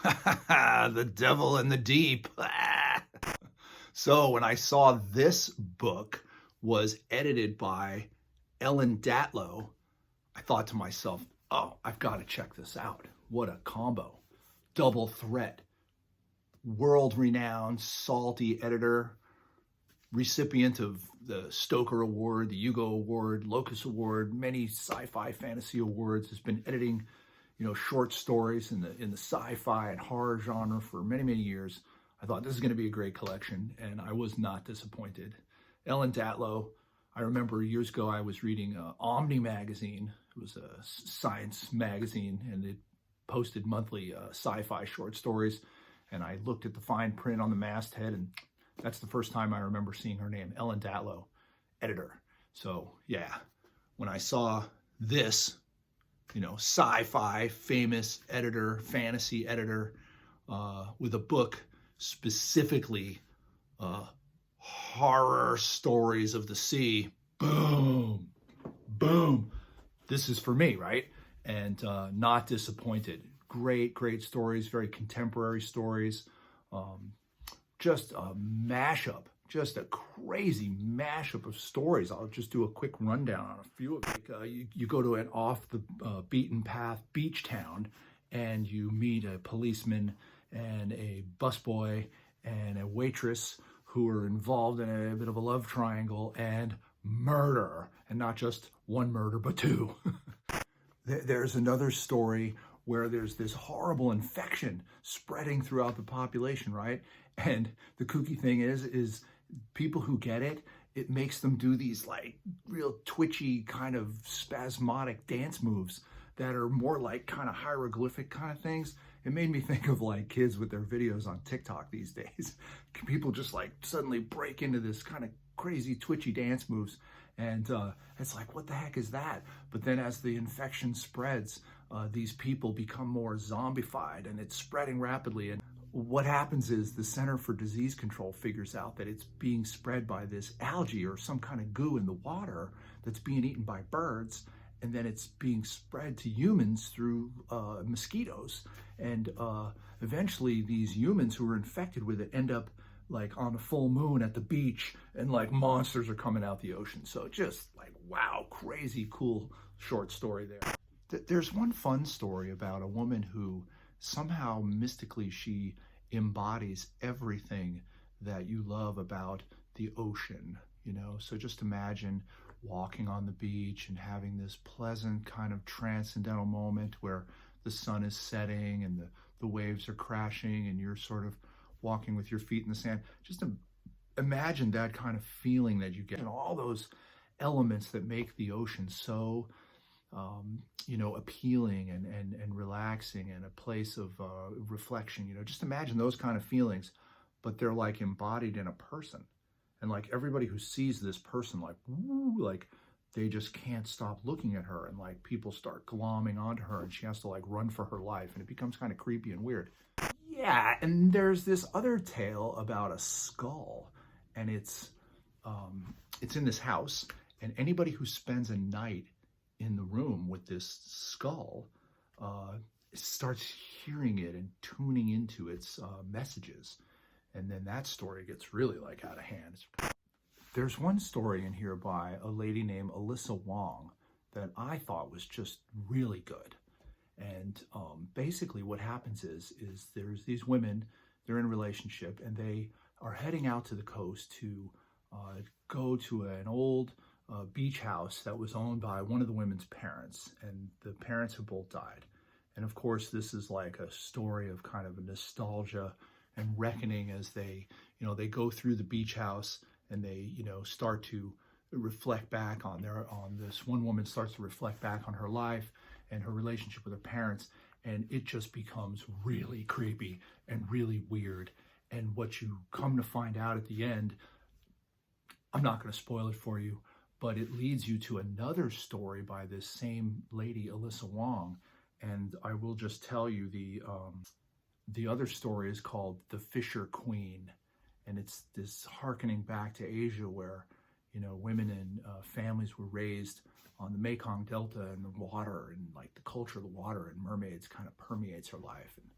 The devil in the deep. So when I saw this book was edited by Ellen Datlow, I thought to myself, oh, I've got to check this out. What a combo. Double threat. World-renowned, salty editor, recipient of the Stoker Award, the Hugo Award, Locus Award, many sci-fi fantasy awards, has been editing, short stories in the sci-fi and horror genre for many, many years. I thought this is going to be a great collection, and I was not disappointed. Ellen Datlow, I remember years ago I was reading Omni magazine. It was a science magazine, and it posted monthly sci-fi short stories. And I looked at the fine print on the masthead, and that's the first time I remember seeing her name, Ellen Datlow, editor. So yeah, when I saw this, sci-fi famous editor, fantasy editor, with a book specifically horror stories of the sea, boom, boom. This is for me, right? And not disappointed. Great, great stories, very contemporary stories. Just a mashup, just a crazy mashup of stories. I'll just do a quick rundown on a few of them. You go to an off the beaten path beach town, and you meet a policeman and a busboy and a waitress who are involved in a bit of a love triangle and murder, and not just one murder, but two. There's another story where there's this horrible infection spreading throughout the population, right? And the kooky thing is people who get it, it makes them do these like real twitchy kind of spasmodic dance moves that are more like kind of hieroglyphic kind of things. It made me think of like kids with their videos on TikTok these days. People just like suddenly break into this kind of crazy twitchy dance moves. And it's like, what the heck is that? But then as the infection spreads, these people become more zombified, and it's spreading rapidly. And what happens is the Center for Disease Control figures out that it's being spread by this algae or some kind of goo in the water that's being eaten by birds, and then it's being spread to humans through mosquitoes. And eventually these humans who are infected with it end up like on a full moon at the beach, and like monsters are coming out the ocean. So just like, wow, crazy cool short story there. There's one fun story about a woman who somehow mystically she embodies everything that you love about the ocean, So just imagine walking on the beach and having this pleasant kind of transcendental moment where the sun is setting and the waves are crashing and you're sort of walking with your feet in the sand. Just imagine that kind of feeling that you get, and all those elements that make the ocean so appealing and relaxing, and a place of reflection. Just imagine those kind of feelings, but they're like embodied in a person. And like everybody who sees this person, like, woo, like they just can't stop looking at her, and like people start glomming onto her, and she has to like run for her life, and it becomes kind of creepy and weird. Yeah, and there's this other tale about a skull, and it's in this house, and anybody who spends a night in the room with this skull starts hearing it and tuning into its messages, and then that story gets really like out of hand. There's one story in here by a lady named Alyssa Wong that I thought was just really good. And basically what happens is there's these women, they're in a relationship, and they are heading out to the coast to go to an old beach house that was owned by one of the women's parents, and the parents have both died. And of course, this is like a story of kind of a nostalgia and reckoning as they go through the beach house, and they, start to reflect back on this. One woman starts to reflect back on her life and her relationship with her parents, and it just becomes really creepy and really weird. And what you come to find out at the end, I'm not going to spoil it for you, but it leads you to another story by this same lady, Alyssa Wong. And I will just tell you the other story is called The Fisher Queen. And it's this hearkening back to Asia where, women and families were raised on the Mekong Delta and the water, and like the culture of the water and mermaids kind of permeates her life. And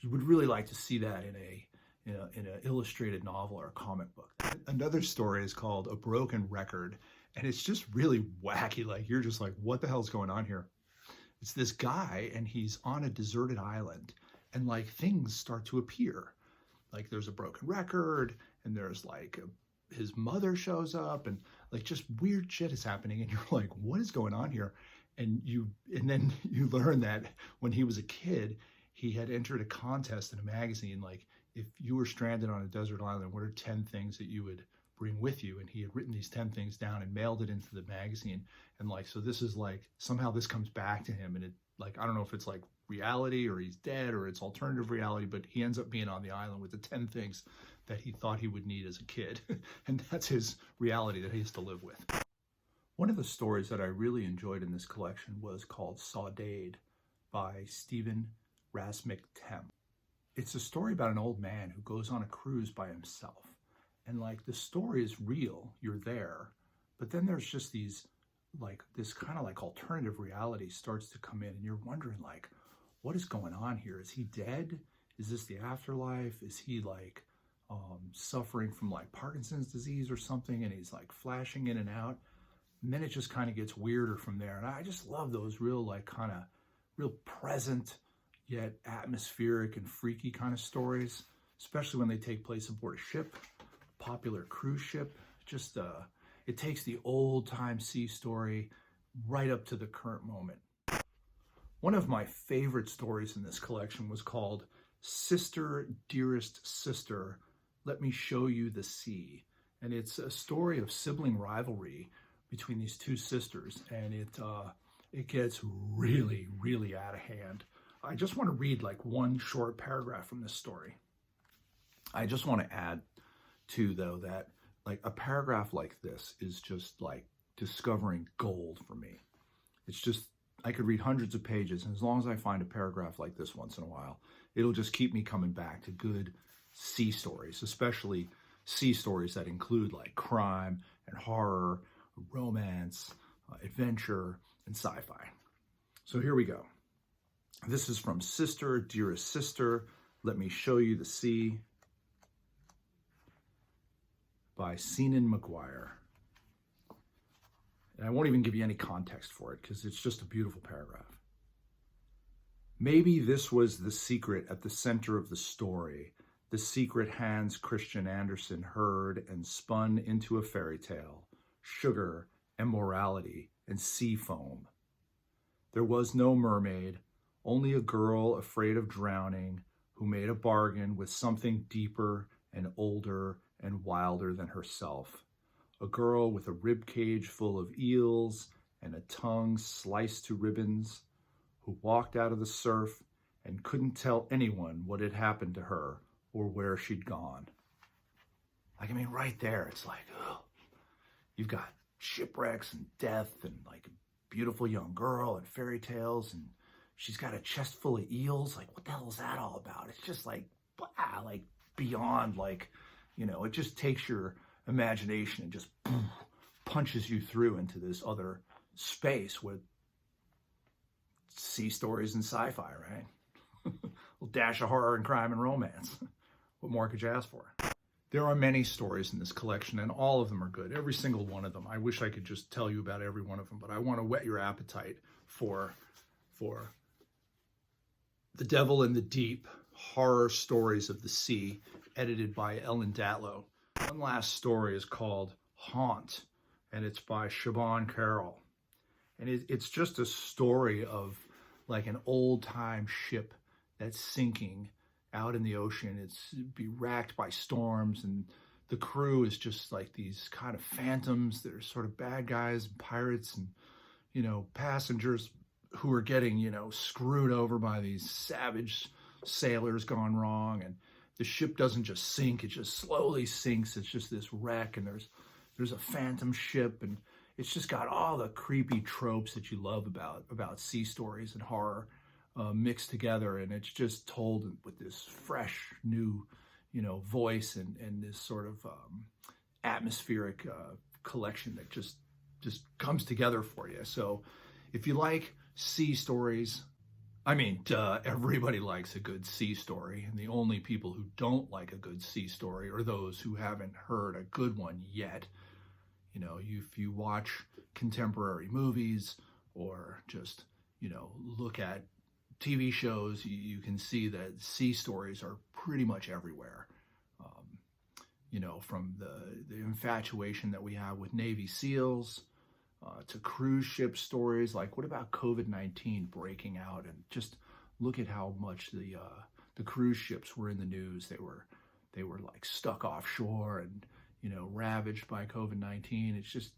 would really like to see that in an illustrated novel or a comic book. Another story is called A Broken Record, and it's just really wacky. Like, you're just like, what the hell's going on here? It's this guy, and he's on a deserted island, and like things start to appear. Like there's a broken record, and there's like his mother shows up, and like just weird shit is happening, and you're like, what is going on here? And then you learn that when he was a kid, he had entered a contest in a magazine, like, if you were stranded on a desert island, what are 10 things that you would bring with you? And he had written these 10 things down and mailed it into the magazine. And like, so this is like, somehow this comes back to him, and it, like, I don't know if it's like reality or he's dead or it's alternative reality, but he ends up being on the island with the 10 things that he thought he would need as a kid. And that's his reality that he has to live with. One of the stories that I really enjoyed in this collection was called Saudade by Stephen Rasmussen. It's a story about an old man who goes on a cruise by himself. And like, the story is real, you're there, but then there's just these, like, this kind of like alternative reality starts to come in, and you're wondering like, what is going on here? Is he dead? Is this the afterlife? Is he like suffering from like Parkinson's disease or something, and he's like flashing in and out? And then it just kind of gets weirder from there. And I just love those real, like, kind of real present yet atmospheric and freaky kind of stories, especially when they take place aboard a ship, popular cruise ship. Just it takes the old time sea story right up to the current moment. One of my favorite stories in this collection was called Sister, Dearest Sister, Let Me Show You the Sea. And it's a story of sibling rivalry between these two sisters, and it gets really, really out of hand. I just want to read like one short paragraph from this story. I just want to add too, though, that like a paragraph like this is just like discovering gold for me. It's just, I could read hundreds of pages, and as long as I find a paragraph like this once in a while, it'll just keep me coming back to good sea stories, especially sea stories that include like crime and horror, romance, adventure, and sci-fi. So here we go. This is from Sister, Dearest Sister, Let Me Show You the Sea by Seanan McGuire. And I won't even give you any context for it because it's just a beautiful paragraph. Maybe this was the secret at the center of the story, the secret Hans Christian Andersen heard and spun into a fairy tale, sugar and morality and sea foam. There was no mermaid, only a girl afraid of drowning who made a bargain with something deeper and older and wilder than herself. A girl with a rib cage full of eels and a tongue sliced to ribbons, who walked out of the surf and couldn't tell anyone what had happened to her or where she'd gone. Like, I mean, right there, it's like, ugh. You've got shipwrecks and death and like a beautiful young girl and fairy tales, and she's got a chest full of eels. Like, what the hell is that all about? It's just like, blah, like beyond, like, you know, it just takes your imagination and just punches you through into this other space with sea stories and sci-fi, right? A little dash of horror and crime and romance. What more could you ask for? There are many stories in this collection, and all of them are good. Every single one of them. I wish I could just tell you about every one of them, but I want to whet your appetite for The Devil in the Deep, Horror Stories of the Sea, edited by Ellen Datlow. One last story is called Haunt, and it's by Siobhan Carroll. And it's just a story of like an old-time ship that's sinking out in the ocean. It's be racked by storms, and the crew is just like these kind of phantoms that are sort of bad guys and pirates, and, you know, passengers who are getting, you know, screwed over by these savage sailors gone wrong. And the ship doesn't just sink, it just slowly sinks. It's just this wreck, and there's a phantom ship, and it's just got all the creepy tropes that you love about sea stories and horror mixed together, and it's just told with this fresh new, you know, voice and this sort of atmospheric collection that just comes together for you. So if you like sea stories, I mean, duh, everybody likes a good sea story, and the only people who don't like a good sea story are those who haven't heard a good one yet. You know, if you watch contemporary movies or just, look at TV shows, you can see that sea stories are pretty much everywhere. From the infatuation that we have with Navy SEALs, to cruise ship stories. Like, what about COVID-19 breaking out? And just look at how much the cruise ships were in the news. They were like stuck offshore and ravaged by COVID-19. It's just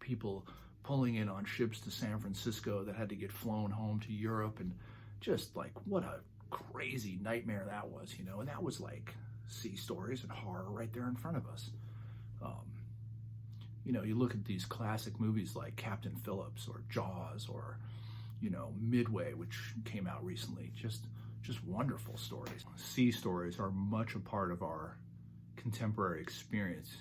people pulling in on ships to San Francisco that had to get flown home to Europe, and just like what a crazy nightmare that was. And that was like sea stories and horror right there in front of us. You look at these classic movies like Captain Phillips or Jaws or, Midway, which came out recently. Just wonderful stories. Sea stories are much a part of our contemporary experience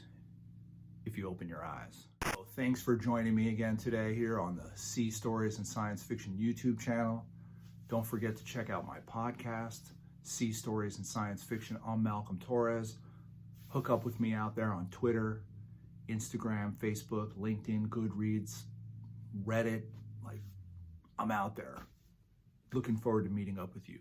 if you open your eyes. So thanks for joining me again today here on the Sea Stories and Science Fiction YouTube channel. Don't forget to check out my podcast, Sea Stories and Science Fiction. I'm Malcolm Torres. Hook up with me out there on Twitter, Instagram, Facebook, LinkedIn, Goodreads, Reddit. Like, I'm out there. Looking forward to meeting up with you.